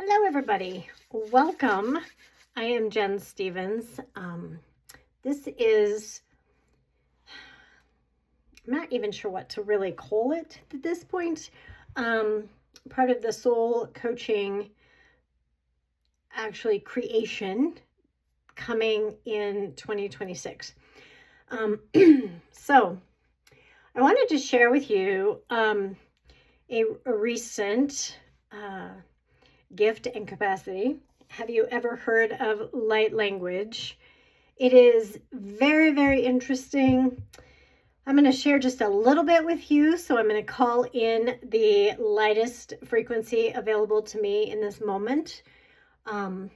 Hello, everybody. Welcome. I am Jen Stevens. This is, I'm not even sure what to really call it at this point. Part of the soul coaching, actually creation coming in 2026. So I wanted to share with you a recent gift and capacity. Have you ever heard of light language? It is very, very interesting. I'm going to share just a little bit with you. So I'm going to call in the lightest frequency available to me in this moment. I'm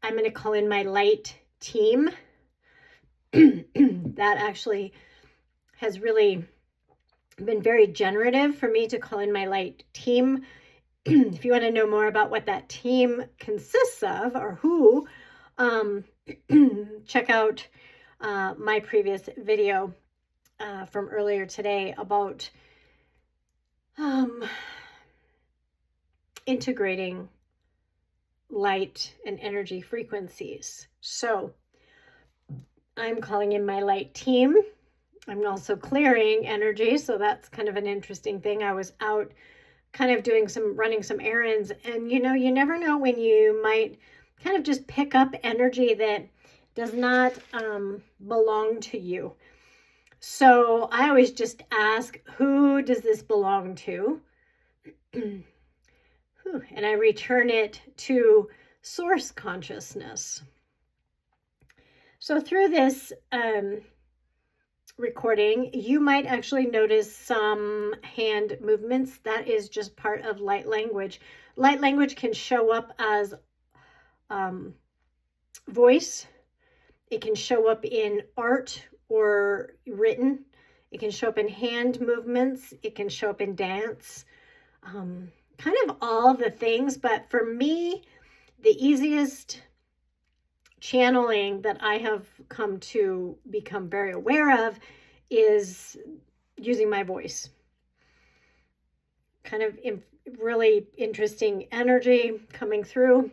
going to call in my light team. That actually has really been very generative for me to call in my light team. If you want to know more about what that team consists of or who, check out my previous video from earlier today about integrating light and energy frequencies. So I'm calling in my light team. I'm also clearing energy, so that's kind of an interesting thing. I was out kind of running some errands, and you never know when you might kind of just pick up energy that does not belong to you. So I always just ask, who does this belong to? And I return it to source consciousness. So through this recording, you might actually notice some hand movements. That is just part of light language. Light language can show up as voice. It can show up in art or written. It can show up in hand movements. It can show up in dance. Kind of all the things. But for me, the easiest channeling that I have come to become very aware of is using my voice. Kind of really interesting energy coming through.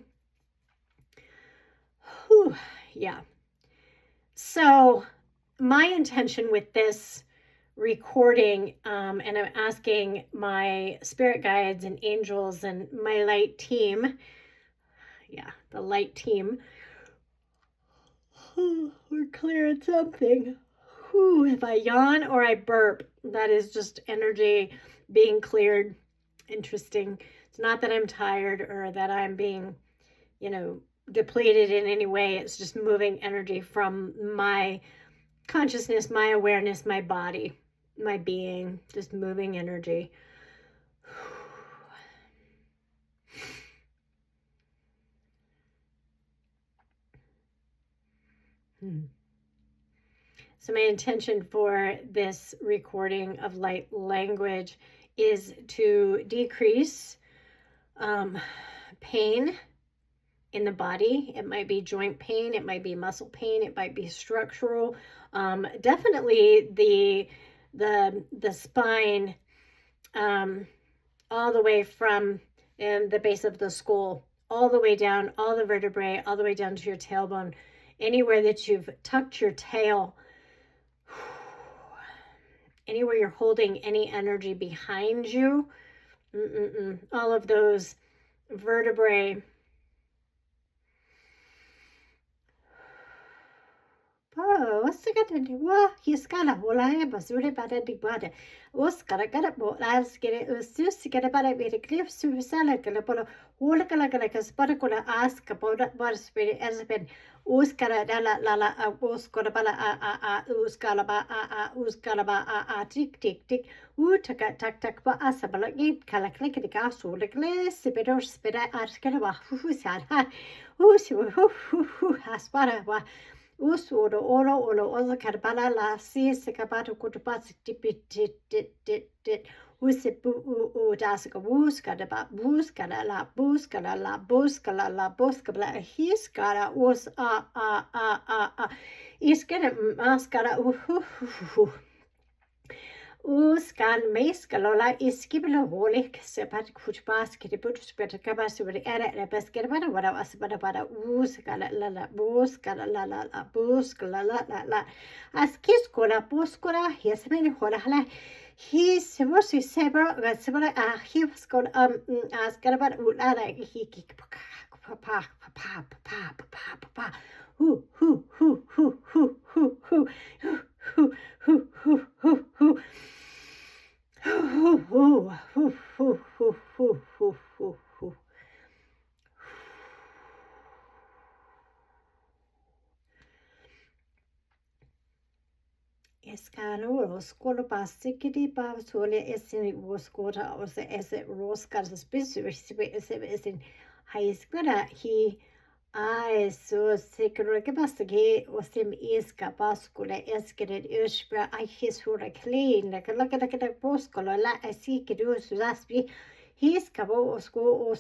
Whew, yeah. So my intention with this recording, and I'm asking my spirit guides and angels and my light team, the light team, we're clearing something. If I yawn or I burp, that is just energy being cleared. Interesting. It's not that I'm tired or that I'm being, depleted in any way. It's just moving energy from my consciousness, my awareness, my body, my being, just moving energy. So my intention for this recording of light language is to decrease pain in the body. It might be joint pain, it might be muscle pain, it might be structural. Definitely the spine, all the way from the base of the skull, all the way down, all the vertebrae, all the way down to your tailbone. Anywhere that you've tucked your tail, anywhere you're holding any energy behind you, all of those vertebrae. Usuro olo karbala la si sekabato kutupasi dit usipu u dasika wuskada ba buskala la buskala hiskara us a iskara maskara Uskan meiskalola iskibla rolik sepat kuchbas kiribut better cabas with the era basket about what I was about uskala la buskala la buskala la askiskola buskola his many hola he was several he was called ask about ulala he kick papa papa papa papa who Escano skål basikidi ba sole esin woskota or the eset roskas specific high skada he I så säkert bastagi och sim iska baskule eskred ursprung I his hora clean like boskola la asike du så daspi hiska bo osko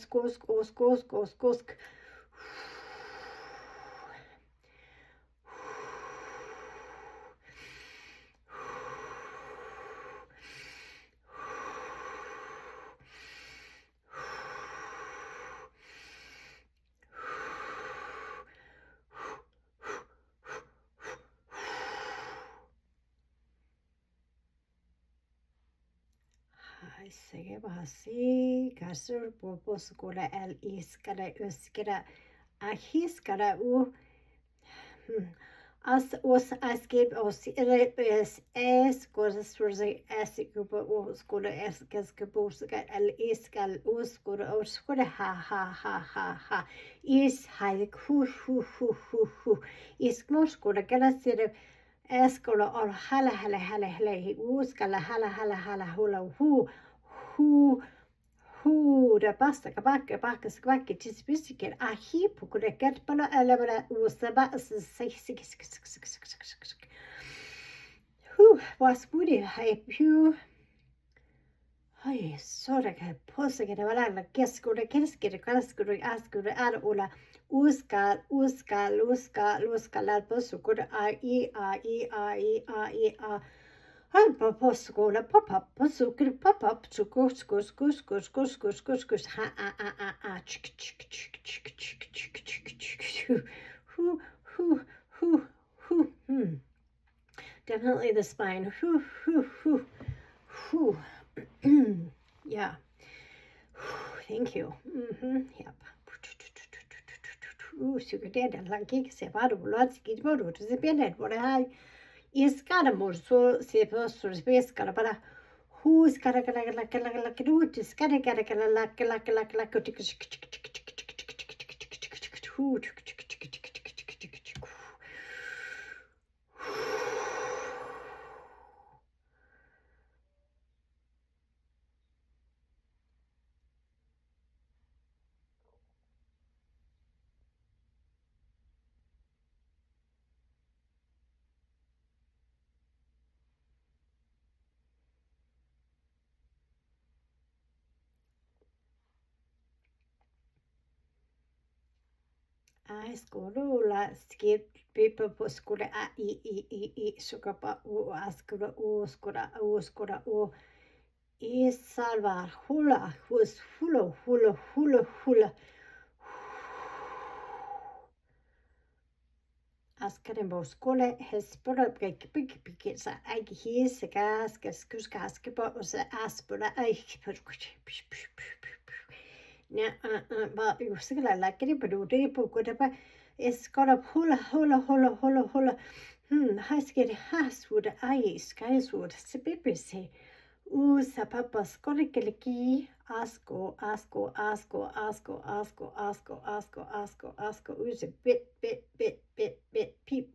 Sige basi kasur boskola el iskara uskara ahiskara u as os askib os es cosas surze es grupo o skola es kaskebuska el iskal uskura uskura ha is hay hu is moskura galasir Eskola or hala uskala hala hula hu da basta kabaka skvaki tisbisiker a hipu kuda kerpala elabra usaba hu was budi hai hu Ay, sora que posa que te va a la que escura ascura ar ola uska la posukura a Alpa poskola pop up posukura pop up chukus ha hu definitely the spine yeah. Thank you. Yep. Sugar dead like separo lots get bodo to the bed what I is got a more so sepos or space got para who's got a do to scatter I skoro skip paper poskura I sukapa o askura o skora o is salvar hula was hula askaren boskole hespora big sa ag his gas gaske og så aspora ag Now, but you see, like it, but you did put up. It's got a hula. Hasket has wood ice, guys would say. Usa papa skorkeliki, asko, use a bit, peep.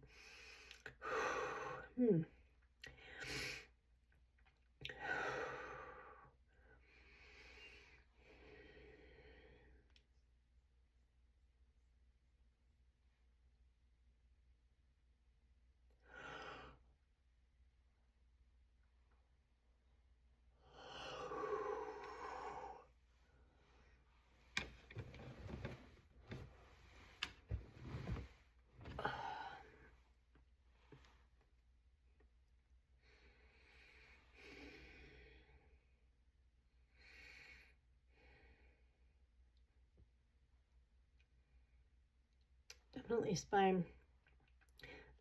definitely spine.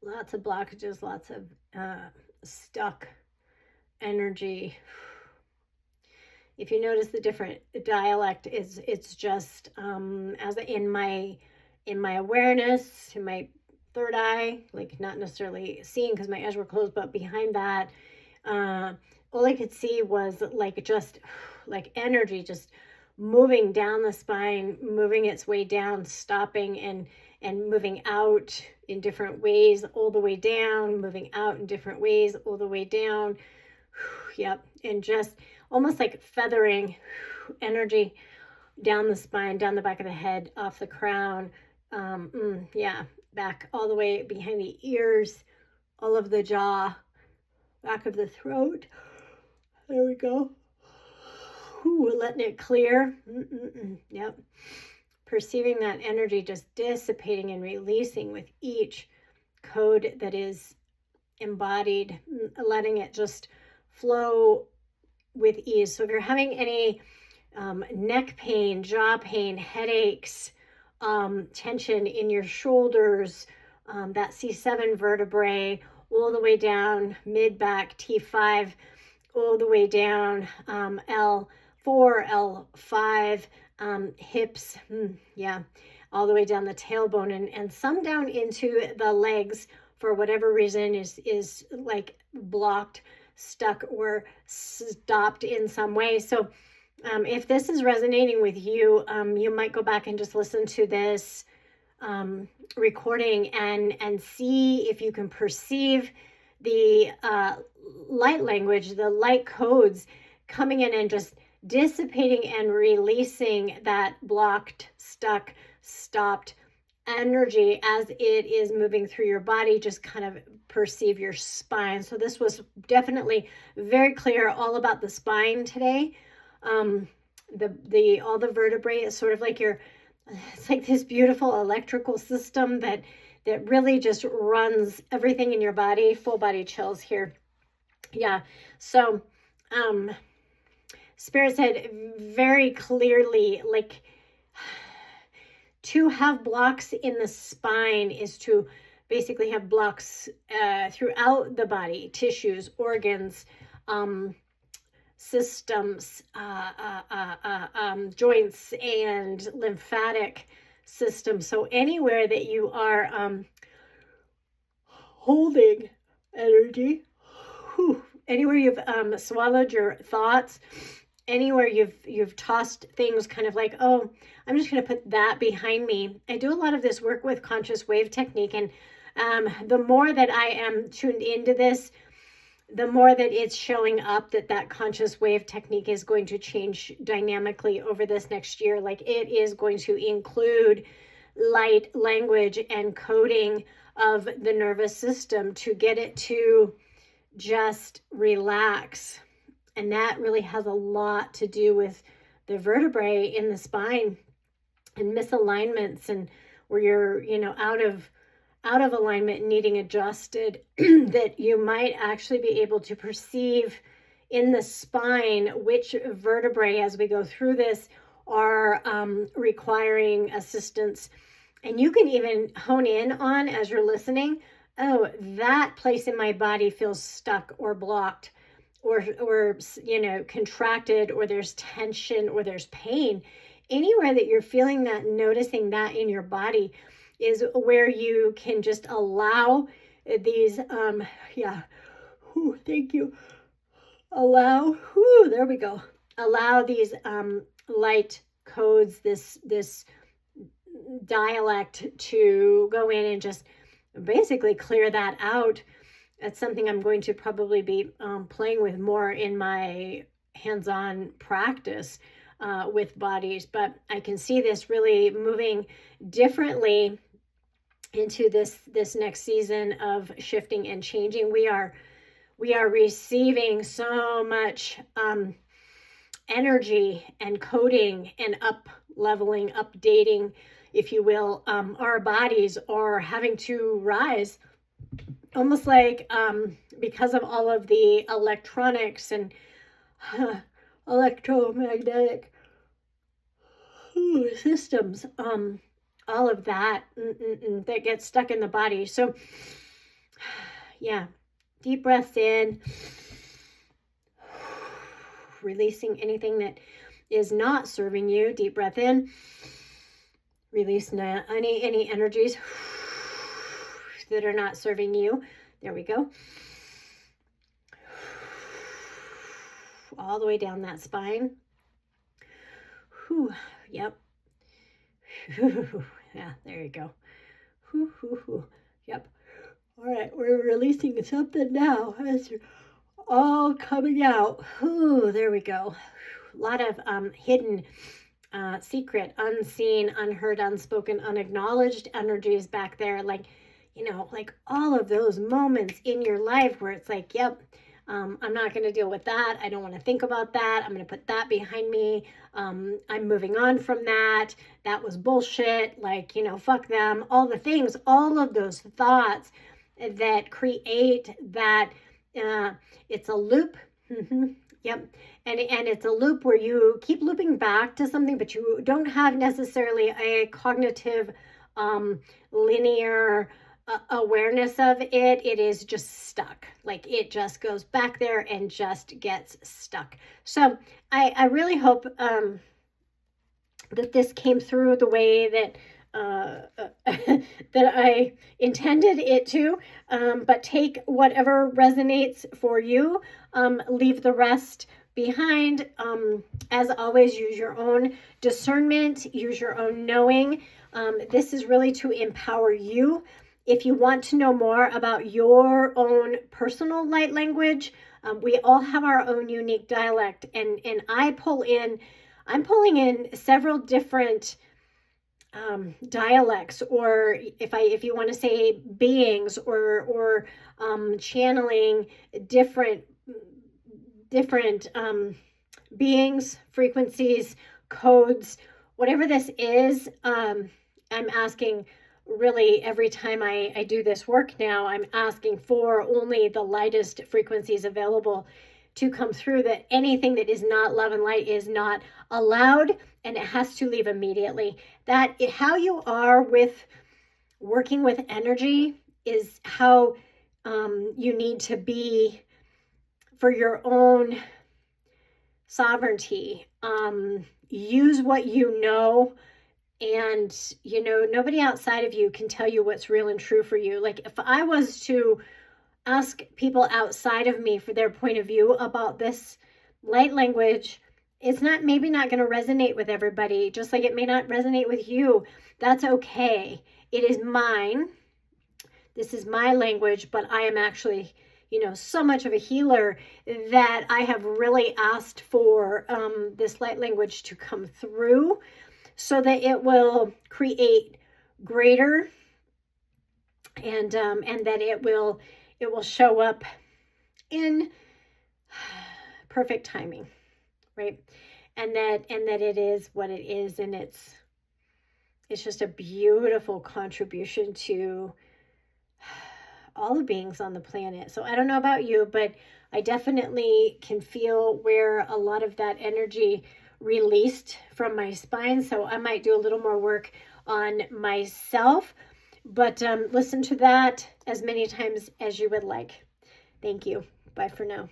Lots of blockages, lots of stuck energy. If you notice the different dialect, it's just as in my awareness, in my third eye, like not necessarily seeing because my eyes were closed, but behind that, all I could see was like just like energy just moving down the spine, moving its way down, stopping and moving out in different ways all the way down, moving out in different ways all the way down. Yep, and just almost like feathering energy down the spine, down the back of the head, off the crown. Yeah, back all the way behind the ears, all of the jaw, back of the throat. There we go. Ooh, letting it clear. Yep. Perceiving that energy just dissipating and releasing with each code that is embodied, letting it just flow with ease. So if you're having any neck pain, jaw pain, headaches, tension in your shoulders, that C7 vertebrae, all the way down, mid back, T5, all the way down, L4, L5, hips, yeah, all the way down the tailbone and some down into the legs for whatever reason is like blocked, stuck, or stopped in some way. So if this is resonating with you, you might go back and just listen to this recording and see if you can perceive the light language, the light codes coming in and just dissipating and releasing that blocked, stuck, stopped energy as it is moving through your body. Just kind of perceive your spine. So this was definitely very clear all about the spine today. All the vertebrae is sort of like it's like this beautiful electrical system that really just runs everything in your body. Full body chills here. Yeah. So Spirit said very clearly, like, to have blocks in the spine is to basically have blocks throughout the body, tissues, organs, systems, joints, and lymphatic system. So anywhere that you are holding energy, anywhere you've swallowed your thoughts, anywhere you've tossed things kind of like, oh, I'm just going to put that behind me. I do a lot of this work with conscious wave technique, and the more that I am tuned into this, the more that it's showing up that conscious wave technique is going to change dynamically over this next year. Like, it is going to include light language and coding of the nervous system to get it to just relax. And that really has a lot to do with the vertebrae in the spine and misalignments, and where you're, out of alignment, needing adjusted, that you might actually be able to perceive in the spine which vertebrae, as we go through this, are requiring assistance. And you can even hone in on, as you're listening, oh, that place in my body feels stuck or blocked, or contracted, or there's tension, or there's pain. Anywhere that you're feeling that, noticing that in your body, is where you can just allow these, thank you. There we go. Allow these light codes, this dialect, to go in and just basically clear that out. That's something I'm going to probably be playing with more in my hands-on practice with bodies, but I can see this really moving differently into this next season of shifting and changing. We are receiving so much energy and coding and up leveling, updating, if you will. Our bodies are having to rise, almost like because of all of the electronics and electromagnetic systems all of that that gets stuck in the body. So yeah, deep breaths in, releasing anything that is not serving you. Deep breath in, release any energies that are not serving you. There we go. All the way down that spine. Whew. Yep. Yeah, there you go. Whew, whew, whew. Yep. All right, we're releasing something now. It's all coming out. Whew, there we go. A lot of hidden, secret, unseen, unheard, unspoken, unacknowledged energies back there. Like, like all of those moments in your life where it's like, yep, I'm not going to deal with that. I don't want to think about that. I'm going to put that behind me. I'm moving on from that. That was bullshit. Like, fuck them. All the things, all of those thoughts that create that, it's a loop. Yep. And it's a loop where you keep looping back to something, but you don't have necessarily a cognitive, linear awareness of it. It is just stuck. Like it just goes back there and just gets stuck. So I really hope that this came through the way that that I intended it to, but take whatever resonates for you, leave the rest behind. As always, use your own discernment, use your own knowing. This is really to empower you. If you want to know more about your own personal light language, we all have our own unique dialect, and I'm pulling in several different dialects, or if you want to say beings, or channeling different beings, frequencies, codes, whatever this is. I'm asking, really, every time I do this work now, I'm asking for only the lightest frequencies available to come through, that anything that is not love and light is not allowed, and it has to leave immediately. How you are with working with energy is how you need to be for your own sovereignty. Use what you know, and nobody outside of you can tell you what's real and true for you. Like if I was to ask people outside of me for their point of view about this light language, it's maybe not going to resonate with everybody, just like it may not resonate with you. That's okay. It is mine. This is my language, but I am actually, so much of a healer that I have really asked for this light language to come through, so that it will create greater, and that it will show up in perfect timing, right? And that it is what it is, and it's just a beautiful contribution to all the beings on the planet. So I don't know about you, but I definitely can feel where a lot of that energy released from my spine. So I might do a little more work on myself, but listen to that as many times as you would like. Thank you. Bye for now.